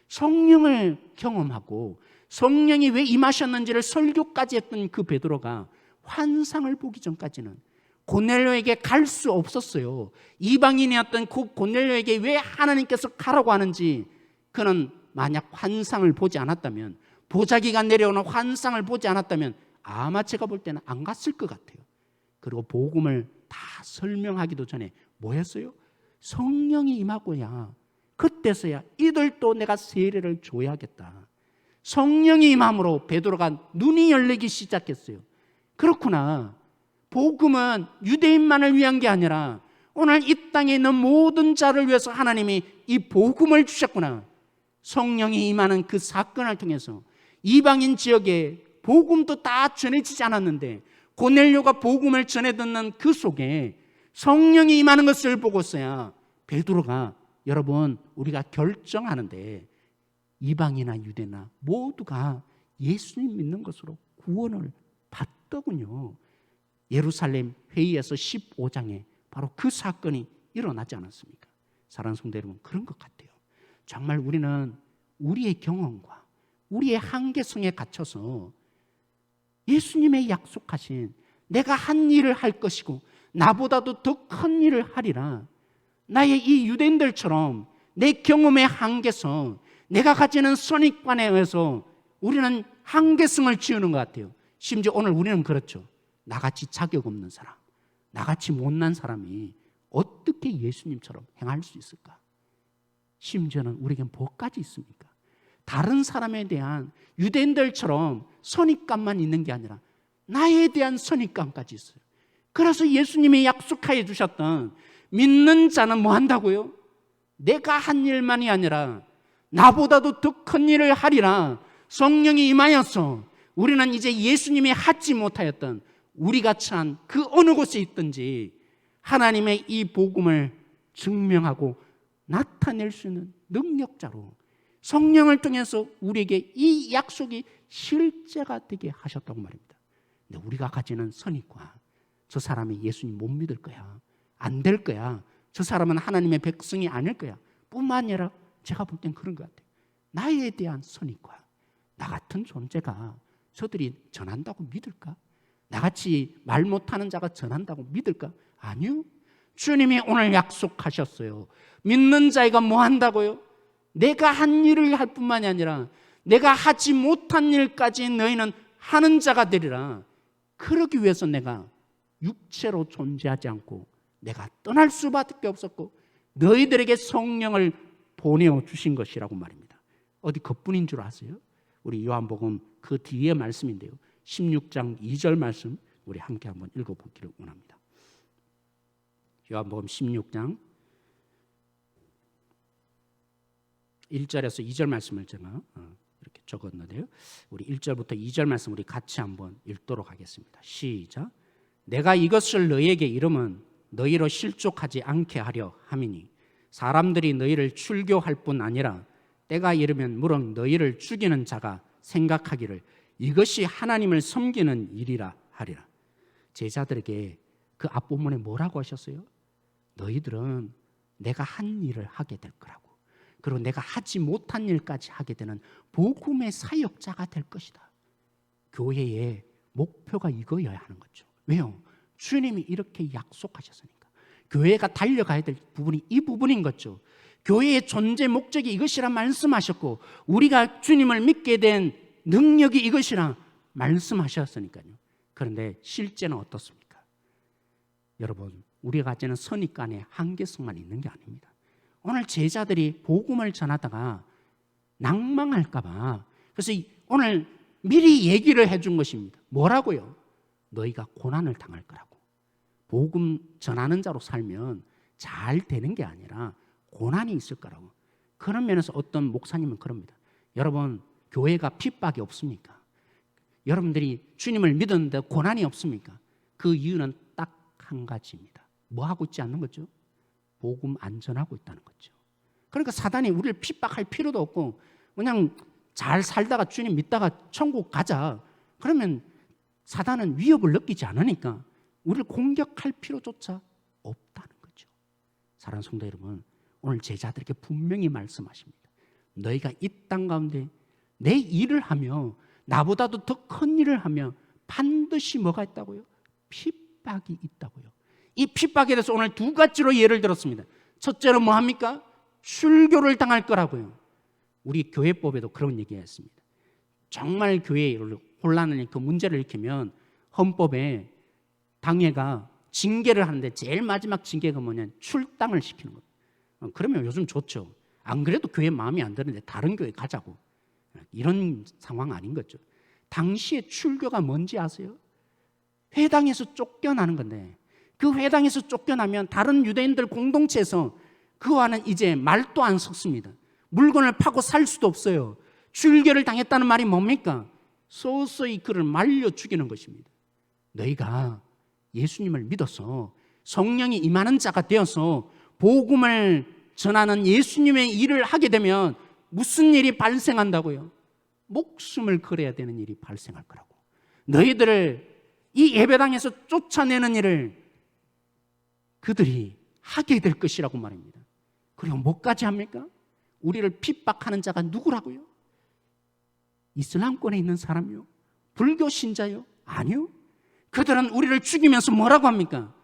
성령을 경험하고 성령이 왜 임하셨는지를 설교까지 했던 그 베드로가 환상을 보기 전까지는 고넬료에게 갈 수 없었어요. 이방인이었던 그 고넬료에게 왜 하나님께서 가라고 하는지 그는 만약 환상을 보지 않았다면, 보자기가 내려오는 환상을 보지 않았다면 아마 제가 볼 때는 안 갔을 것 같아요. 그리고 복음을 다 설명하기도 전에 뭐 했어요? 성령이 임하고야 그때서야 이들도 내가 세례를 줘야겠다. 성령이 임함으로 베드로가 눈이 열리기 시작했어요. 그렇구나. 복음은 유대인만을 위한 게 아니라 오늘 이 땅에 있는 모든 자를 위해서 하나님이 이 복음을 주셨구나. 성령이 임하는 그 사건을 통해서 이방인 지역에 복음도 다 전해지지 않았는데 고넬료가 복음을 전해 듣는 그 속에 성령이 임하는 것을 보고서야 베드로가, 여러분 우리가 결정하는데 이방이나 유대나 모두가 예수님 믿는 것으로 구원을 받더군요. 예루살렘 회의에서 15장에 바로 그 사건이 일어나지 않았습니까? 사랑하는 성도 여러분, 그런 것 같아요. 정말 우리는 우리의 경험과 우리의 한계성에 갇혀서 예수님의 약속하신 내가 한 일을 할 것이고 나보다도 더 큰 일을 하리라, 나의 이 유대인들처럼 내 경험의 한계성, 내가 가지는 선입관에 의해서 우리는 한계성을 지우는 것 같아요. 심지어 오늘 우리는 그렇죠. 나같이 자격 없는 사람, 나같이 못난 사람이 어떻게 예수님처럼 행할 수 있을까? 심지어는 우리에겐 뭐까지 있습니까? 다른 사람에 대한 유대인들처럼 선입관만 있는 게 아니라 나에 대한 선입관까지 있어요. 그래서 예수님이 약속하여 주셨던 믿는 자는 뭐 한다고요? 내가 한 일만이 아니라 나보다도 더 큰 일을 하리라. 성령이 임하여서 우리는 이제 예수님이 하지 못하였던 우리가 처한 그 어느 곳에 있든지 하나님의 이 복음을 증명하고 나타낼 수 있는 능력자로 성령을 통해서 우리에게 이 약속이 실제가 되게 하셨다고 말입니다. 근데 우리가 가지는 선입관, 저 사람이 예수님 못 믿을 거야, 안 될 거야, 저 사람은 하나님의 백성이 아닐 거야 뿐만 아니라 제가 볼 땐 그런 것 같아요. 나에 대한 선입관, 나 같은 존재가 저들이 전한다고 믿을까? 나같이 말 못하는 자가 전한다고 믿을까? 아니요. 주님이 오늘 약속하셨어요. 믿는 자가 뭐 한다고요? 내가 한 일을 할 뿐만이 아니라 내가 하지 못한 일까지 너희는 하는 자가 되리라. 그러기 위해서 내가 육체로 존재하지 않고 내가 떠날 수밖에 없었고 너희들에게 성령을 보내주신 것이라고 말입니다. 어디 그뿐인 줄 아세요? 우리 요한복음 그 뒤에 말씀인데요, 16장 2절 말씀 우리 함께 한번 읽어보기를 원합니다. 요한복음 16장 1절에서 2절 말씀을 제가 이렇게 적었는데요, 우리 1절부터 2절 말씀 우리 같이 한번 읽도록 하겠습니다. 시작. 내가 이것을 너희에게 이름은 너희로 실족하지 않게 하려 함이니 사람들이 너희를 출교할 뿐 아니라 때가 이르면 무릇 너희를 죽이는 자가 생각하기를 이것이 하나님을 섬기는 일이라 하리라. 제자들에게 그 앞부분에 뭐라고 하셨어요? 너희들은 내가 한 일을 하게 될 거라고, 그리고 내가 하지 못한 일까지 하게 되는 복음의 사역자가 될 것이다. 교회의 목표가 이거여야 하는 거죠. 왜요? 주님이 이렇게 약속하셨으니까. 교회가 달려가야 될 부분이 이 부분인 거죠. 교회의 존재 목적이 이것이라 말씀하셨고 우리가 주님을 믿게 된 능력이 이것이라 말씀하셨으니까요. 그런데 실제는 어떻습니까? 여러분, 우리가 가지는 선입관의 한계성만 있는 게 아닙니다. 오늘 제자들이 복음을 전하다가 낭망할까 봐, 그래서 오늘 미리 얘기를 해준 것입니다. 뭐라고요? 너희가 고난을 당할 거라고. 복음 전하는 자로 살면 잘 되는 게 아니라 고난이 있을 거라고. 그런 면에서 어떤 목사님은 그럽니다. 여러분, 교회가 핍박이 없습니까? 여러분들이 주님을 믿었는데 고난이 없습니까? 그 이유는 딱 한 가지입니다. 뭐 하고 있지 않는 거죠? 복음 안 전하고 있다는 거죠. 그러니까 사단이 우리를 핍박할 필요도 없고 그냥 잘 살다가 주님 믿다가 천국 가자, 그러면 사단은 위협을 느끼지 않으니까 우리를 공격할 필요조차 없다는 거죠. 사랑하는 성도 여러분, 오늘 제자들에게 분명히 말씀하십니다. 너희가 이 땅 가운데 내 일을 하며 나보다도 더 큰 일을 하며 반드시 뭐가 있다고요? 핍박이 있다고요. 이 핍박에 대해서 오늘 두 가지로 예를 들었습니다. 첫째는 뭐합니까? 출교를 당할 거라고요. 우리 교회법에도 그런 얘기했습니다. 정말 교회에 혼란을, 그 문제를 일으키면 헌법에 당회가 징계를 하는데 제일 마지막 징계가 뭐냐면 출당을 시키는 거예요. 그러면 요즘 좋죠. 안 그래도 교회 마음에 안 드는데 다른 교회 가자고. 이런 상황 아닌 거죠. 당시에 출교가 뭔지 아세요? 회당에서 쫓겨나는 건데, 그 회당에서 쫓겨나면 다른 유대인들 공동체에서 그와는 이제 말도 안 섞습니다. 물건을 파고 살 수도 없어요. 출교를 당했다는 말이 뭡니까? 서서히 그를 말려 죽이는 것입니다. 너희가 예수님을 믿어서 성령이 임하는 자가 되어서 복음을 전하는 예수님의 일을 하게 되면 무슨 일이 발생한다고요? 목숨을 걸어야 되는 일이 발생할 거라고. 너희들을 이 예배당에서 쫓아내는 일을 그들이 하게 될 것이라고 말입니다. 그리고 뭐까지 합니까? 우리를 핍박하는 자가 누구라고요? 이슬람권에 있는 사람이요? 불교 신자요? 아니요. 그들은 우리를 죽이면서 뭐라고 합니까?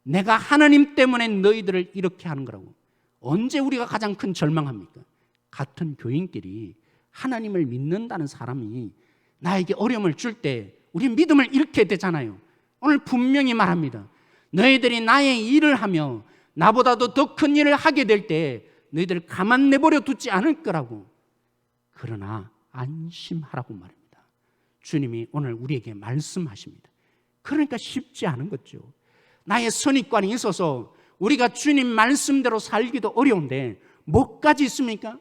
내가 하나님 때문에 너희들을 이렇게 하는 거라고. 언제 우리가 가장 큰 절망합니까? 같은 교인끼리 하나님을 믿는다는 사람이 나에게 어려움을 줄 때 우리 믿음을 잃게 되잖아요. 오늘 분명히 말합니다. 너희들이 나의 일을 하며 나보다도 더 큰 일을 하게 될 때 너희들을 가만 내버려 두지 않을 거라고. 그러나 안심하라고 말입니다. 주님이 오늘 우리에게 말씀하십니다. 그러니까 쉽지 않은 거죠. 나의 선입관이 있어서 우리가 주님 말씀대로 살기도 어려운데 뭐까지 있습니까?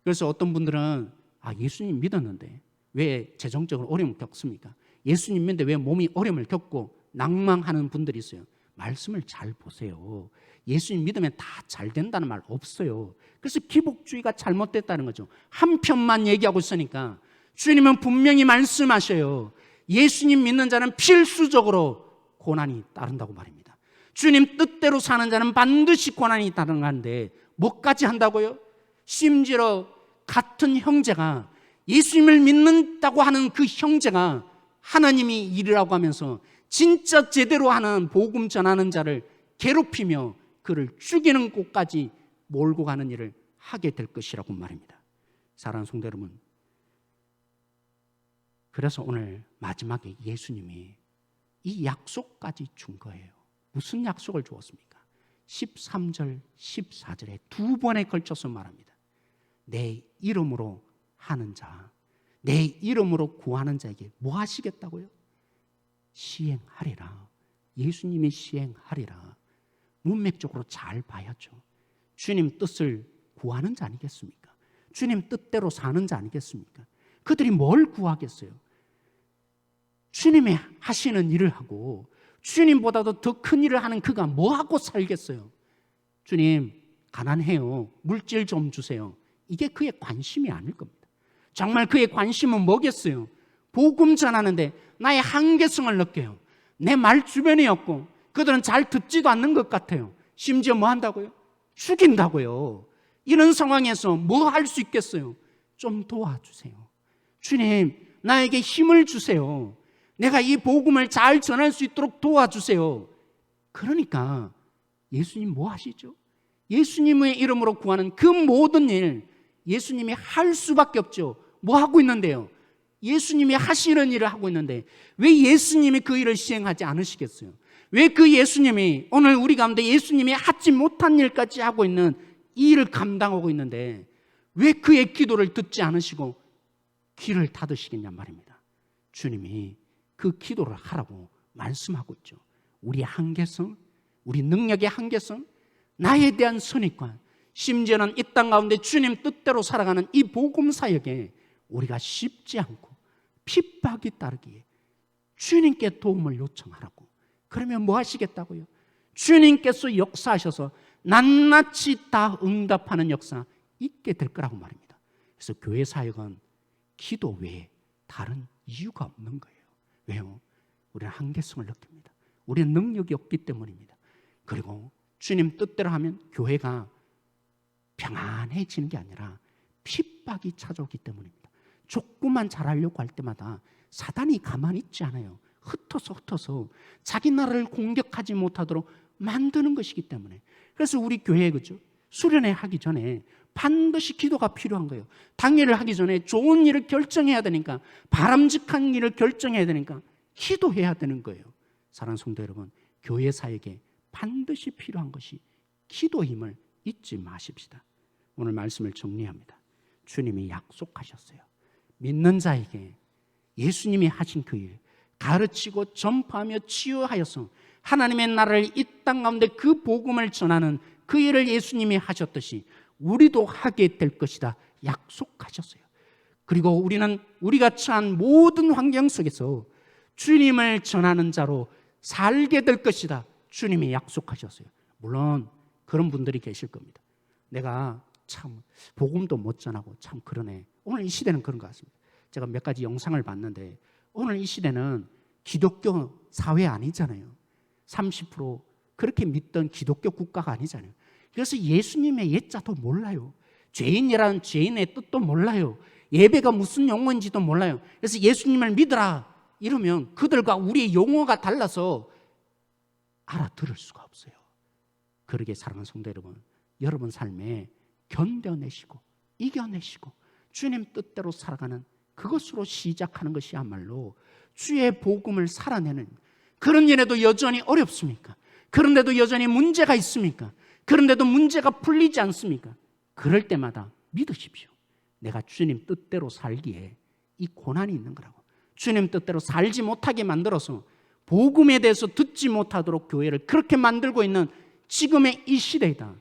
그래서 어떤 분들은 예수님 믿었는데 왜 재정적으로 어려움을 겪습니까? 예수님 믿는데 왜 몸이 어려움을 겪고 낭망하는 분들이 있어요. 말씀을 잘 보세요. 예수님 믿으면 다 잘 된다는 말 없어요. 그래서 기복주의가 잘못됐다는 거죠. 한편만 얘기하고 있으니까 주님은 분명히 말씀하셔요. 예수님 믿는 자는 필수적으로 고난이 따른다고 말입니다. 주님 뜻대로 사는 자는 반드시 고난이 따른다는데 뭐까지 한다고요? 심지어 같은 형제가 예수님을 믿는다고 하는 그 형제가 하나님이 일이라고 하면서 진짜 제대로 하는 복음 전하는 자를 괴롭히며 그를 죽이는 곳까지 몰고 가는 일을 하게 될 것이라고 말입니다. 사랑하는 성도 여러분, 그래서 오늘 마지막에 예수님이 이 약속까지 준 거예요. 무슨 약속을 주었습니까? 13절, 14절에 두 번에 걸쳐서 말합니다. 내 이름으로 하는 자, 내 이름으로 구하는 자에게 뭐 하시겠다고요? 시행하리라. 예수님이 시행하리라. 문맥적으로 잘 봐야죠. 주님 뜻을 구하는 자 아니겠습니까? 주님 뜻대로 사는 자 아니겠습니까? 그들이 뭘 구하겠어요? 주님이 하시는 일을 하고 주님보다도 더 큰 일을 하는 그가 뭐 하고 살겠어요? 주님 가난해요. 물질 좀 주세요. 이게 그의 관심이 아닐 겁니다. 정말 그의 관심은 뭐겠어요? 복음 전하는데 나의 한계성을 느껴요. 내 말 주변이 없고 그들은 잘 듣지도 않는 것 같아요. 심지어 뭐 한다고요? 죽인다고요. 이런 상황에서 뭐 할 수 있겠어요? 좀 도와주세요. 주님 나에게 힘을 주세요. 내가 이 복음을 잘 전할 수 있도록 도와주세요. 그러니까 예수님 뭐 하시죠? 예수님의 이름으로 구하는 그 모든 일 예수님이 할 수밖에 없죠. 뭐 하고 있는데요? 예수님이 하시는 일을 하고 있는데 왜 예수님이 그 일을 시행하지 않으시겠어요? 왜 그 예수님이 오늘 우리 가운데 예수님이 하지 못한 일까지 하고 있는 이 일을 감당하고 있는데 왜 그의 기도를 듣지 않으시고 귀를 닫으시겠냐 말입니다. 주님이 그 기도를 하라고 말씀하고 있죠. 우리의 한계성, 우리 능력의 한계성, 나에 대한 선입관, 심지어는 이 땅 가운데 주님 뜻대로 살아가는 이 복음 사역에 우리가 쉽지 않고 핍박이 따르기에 주님께 도움을 요청하라고. 그러면 뭐 하시겠다고요? 주님께서 역사하셔서 낱낱이 다 응답하는 역사 있게 될 거라고 말입니다. 그래서 교회 사역은 기도 외에 다른 이유가 없는 거예요. 왜요? 우리는 한계성을 느낍니다. 우리는 능력이 없기 때문입니다. 그리고 주님 뜻대로 하면 교회가 평안해지는 게 아니라 핍박이 찾아오기 때문입니다. 조금만 잘하려고 할 때마다 사단이 가만히 있지 않아요. 흩어서 자기 나라를 공격하지 못하도록 만드는 것이기 때문에. 그래서 우리 교회 그죠? 수련회 하기 전에 반드시 기도가 필요한 거예요. 당일을 하기 전에 좋은 일을 결정해야 되니까, 바람직한 일을 결정해야 되니까 기도해야 되는 거예요. 사랑하는 성도 여러분, 교회 사역에 반드시 필요한 것이 기도임을 잊지 마십시다. 오늘 말씀을 정리합니다. 주님이 약속하셨어요. 믿는 자에게 예수님이 하신 그 일, 가르치고 전파하며 치유하여서 하나님의 나라를 이 땅 가운데 그 복음을 전하는 그 일을 예수님이 하셨듯이 우리도 하게 될 것이다 약속하셨어요. 그리고 우리는 우리가 처한 모든 환경 속에서 주님을 전하는 자로 살게 될 것이다 주님이 약속하셨어요. 물론 그런 분들이 계실 겁니다. 내가 참 복음도 못 전하고 참 그러네. 오늘 이 시대는 그런 것 같습니다. 제가 몇 가지 영상을 봤는데 오늘 이 시대는 기독교 사회 아니잖아요. 30% 그렇게 믿던 기독교 국가가 아니잖아요. 그래서 예수님의 예자도 몰라요. 죄인이라는 죄인의 뜻도 몰라요. 예배가 무슨 용어인지도 몰라요. 그래서 예수님을 믿으라 이러면 그들과 우리의 용어가 달라서 알아들을 수가 없어요. 그러게 사랑하는 성도 여러분, 여러분 삶에 견뎌내시고 이겨내시고 주님 뜻대로 살아가는 그것으로 시작하는 것이야말로 주의 복음을 살아내는, 그런 일에도 여전히 어렵습니까? 그런데도 여전히 문제가 있습니까? 그런데도 문제가 풀리지 않습니까? 그럴 때마다 믿으십시오. 내가 주님 뜻대로 살기에 이 고난이 있는 거라고. 주님 뜻대로 살지 못하게 만들어서 복음에 대해서 듣지 못하도록 교회를 그렇게 만들고 있는 지금의 이 시대이다.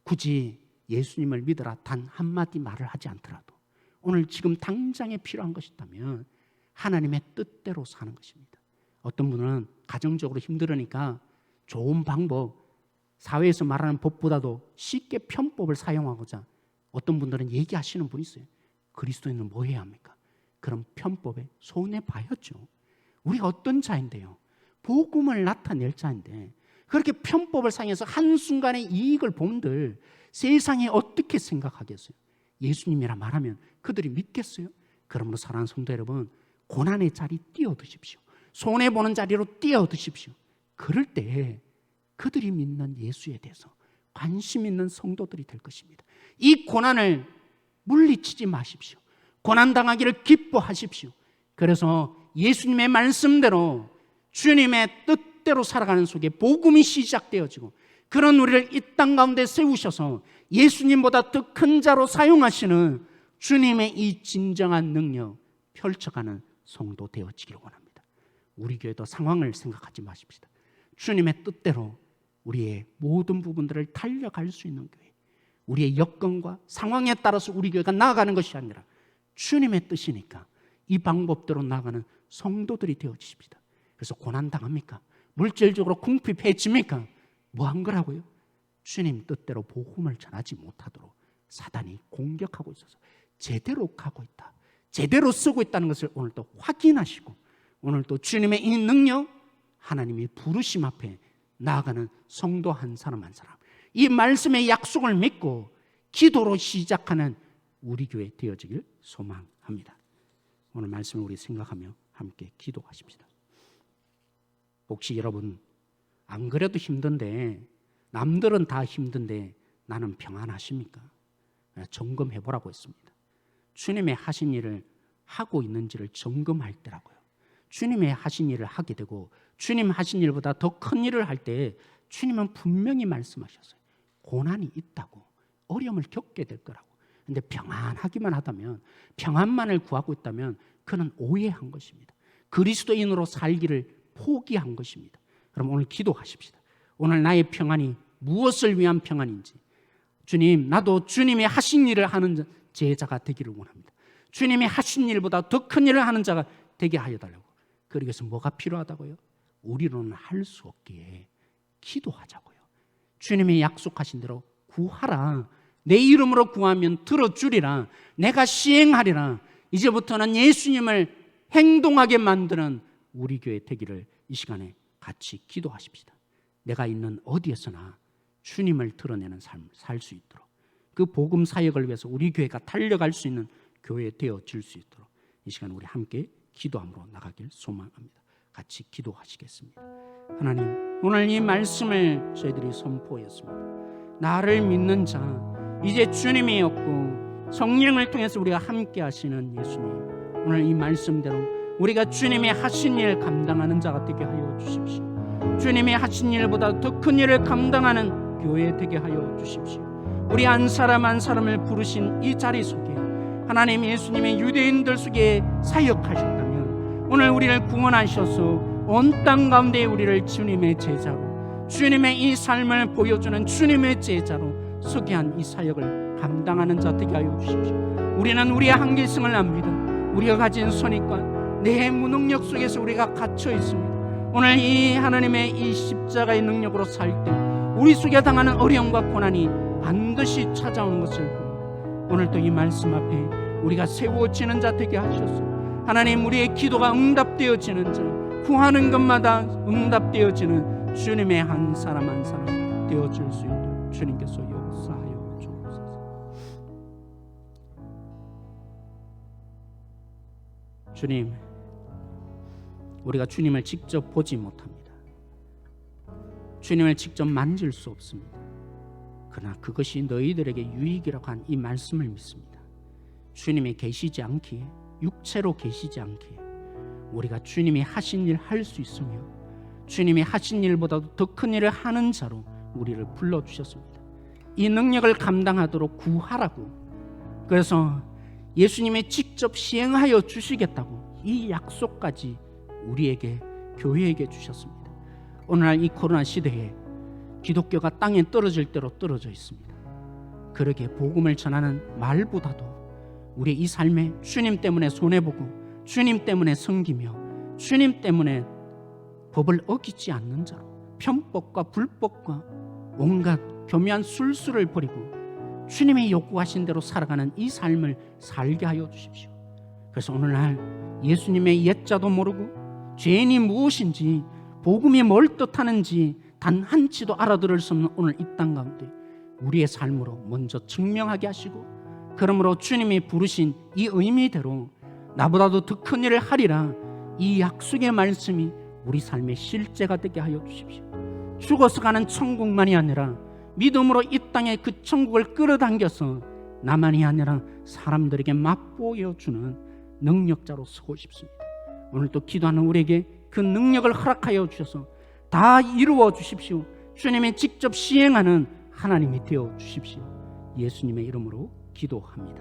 굳이 예수님을 믿으라 단 한마디 말을 하지 않더라도 오늘 지금 당장에 필요한 것이 있다면 하나님의 뜻대로 사는 것입니다. 어떤 분은 가정적으로 힘들으니까 좋은 방법, 사회에서 말하는 법보다도 쉽게 편법을 사용하고자 어떤 분들은 얘기하시는 분이 있어요. 그리스도인은 뭐 해야 합니까? 그럼 편법에 손해봐야죠. 우리가 어떤 자인데요? 복음을 나타낼 자인데 그렇게 편법을 사용해서 한순간의 이익을 본들 세상에 어떻게 생각하겠어요? 예수님이라 말하면 그들이 믿겠어요? 그러므로 사랑하는 성도 여러분, 고난의 자리 뛰어드십시오. 손해보는 자리로 뛰어드십시오. 그럴 때 그들이 믿는 예수에 대해서 관심 있는 성도들이 될 것입니다. 이 고난을 물리치지 마십시오. 고난당하기를 기뻐하십시오. 그래서 예수님의 말씀대로 주님의 뜻대로 뜻대로 살아가는 속에 복음이 시작되어지고 그런 우리를 이 땅 가운데 세우셔서 예수님보다 더 큰 자로 사용하시는 주님의 이 진정한 능력 펼쳐가는 성도 되어지기를 원합니다. 우리 교회도 상황을 생각하지 마십시다. 주님의 뜻대로 우리의 모든 부분들을 달려갈 수 있는 교회, 우리의 여건과 상황에 따라서 우리 교회가 나아가는 것이 아니라 주님의 뜻이니까 이 방법대로 나아가는 성도들이 되어지십시다. 그래서 고난당합니까? 물질적으로 궁핍해집니까? 뭐 한 거라고요? 주님 뜻대로 복음을 전하지 못하도록 사단이 공격하고 있어서 제대로 가고 있다, 제대로 쓰고 있다는 것을 오늘 또 확인하시고 오늘 또 주님의 이 능력, 하나님의 부르심 앞에 나아가는 성도 한 사람 한 사람, 이 말씀의 약속을 믿고 기도로 시작하는 우리 교회 되어지길 소망합니다. 오늘 말씀을 우리 생각하며 함께 기도하십시다. 혹시 여러분 안 그래도 힘든데, 남들은 다 힘든데 나는 평안하십니까? 점검해 보라고 했습니다. 주님의 하신 일을 하고 있는지를 점검할 때라고요. 주님의 하신 일을 하게 되고 주님 하신 일보다 더 큰 일을 할 때 주님은 분명히 말씀하셨어요. 고난이 있다고, 어려움을 겪게 될 거라고. 근데 평안하기만 하다면, 평안만을 구하고 있다면 그는 오해한 것입니다. 그리스도인으로 살기를 포기한 것입니다. 그럼 오늘 기도하십시다. 오늘 나의 평안이 무엇을 위한 평안인지, 주님, 나도 주님의 하신 일을 하는 제자가 되기를 원합니다. 주님이 하신 일보다 더 큰 일을 하는 자가 되게 하여 달라고. 그러기 위해서 뭐가 필요하다고요? 우리로는 할 수 없기에 기도하자고요. 주님이 약속하신 대로 구하라. 내 이름으로 구하면 들어주리라. 내가 시행하리라. 이제부터는 예수님을 행동하게 만드는 우리 교회 되기를 이 시간에 같이 기도하십시다. 내가 있는 어디에서나 주님을 드러내는 삶을 살 수 있도록, 그 복음 사역을 위해서 우리 교회가 달려갈 수 있는 교회 되어질 수 있도록 이 시간 우리 함께 기도함으로 나가길 소망합니다. 같이 기도하시겠습니다. 하나님, 오늘 이 말씀을 저희들이 선포했습니다. 나를 믿는 자, 이제 주님이 없고 성령을 통해서 우리가 함께 하시는 예수님, 오늘 이 말씀대로 우리가 주님의 하신 일 감당하는 자가 되게 하여 주십시오. 주님의 하신 일보다 더 큰 일을 감당하는 교회 되게 하여 주십시오. 우리 한 사람 한 사람을 부르신 이 자리 속에 하나님, 예수님의 유대인들 속에 사역하셨다면 오늘 우리를 구원하셔서 온 땅 가운데 우리를 주님의 제자로, 주님의 이 삶을 보여주는 주님의 제자로 서게 한 이 사역을 감당하는 자 되게 하여 주십시오. 우리는 우리의 한계성을 압니다. 우리가 가진 선입관, 내 무능력 속에서 우리가 갇혀 있습니다. 오늘 이 하나님의 이 십자가의 능력으로 살 때 우리 속에 당하는 어려움과 고난이 반드시 찾아오는 것을 봅니다. 오늘 또 이 말씀 앞에 우리가 세워지는 자 되게 하셔서 하나님, 우리의 기도가 응답되어지는 자, 구하는 것마다 응답되어지는 주님의 한 사람 한 사람 되어줄 수 있도록 주님께서 역사하여 주옵소서. 주님, 우리가 주님을 직접 보지 못합니다. 주님을 직접 만질 수 없습니다. 그러나 그것이 너희들에게 유익이라고 한 이 말씀을 믿습니다. 주님이 계시지 않기에, 육체로 계시지 않기에 우리가 주님이 하신 일 할 수 있으며 주님이 하신 일보다도 더 큰 일을 하는 자로 우리를 불러주셨습니다. 이 능력을 감당하도록 구하라고, 그래서 예수님이 직접 시행하여 주시겠다고 이 약속까지 우리에게, 교회에게 주셨습니다. 오늘날 이 코로나 시대에 기독교가 땅에 떨어질 대로 떨어져 있습니다. 그러기에 복음을 전하는 말보다도 우리의 이 삶에 주님 때문에 손해보고 주님 때문에 섬기며 주님 때문에 법을 어기지 않는 자로, 편법과 불법과 온갖 교묘한 술수를 버리고 주님이 요구하신 대로 살아가는 이 삶을 살게 하여 주십시오. 그래서 오늘날 예수님의 옛자도 모르고 죄인이 무엇인지, 복음이 뭘 뜻하는지 단 한치도 알아들을 수 없는 오늘 이 땅 가운데 우리의 삶으로 먼저 증명하게 하시고, 그러므로 주님이 부르신 이 의미대로 나보다도 더 큰 일을 하리라, 이 약속의 말씀이 우리 삶의 실제가 되게 하여 주십시오. 죽어서 가는 천국만이 아니라 믿음으로 이 땅에 그 천국을 끌어당겨서 나만이 아니라 사람들에게 맛보여주는 능력자로 서고 싶습니다. 오늘 또 기도하는 우리에게 그 능력을 허락하여 주셔서 다 이루어 주십시오. 주님이 직접 시행하는 하나님이 되어 주십시오. 예수님의 이름으로 기도합니다.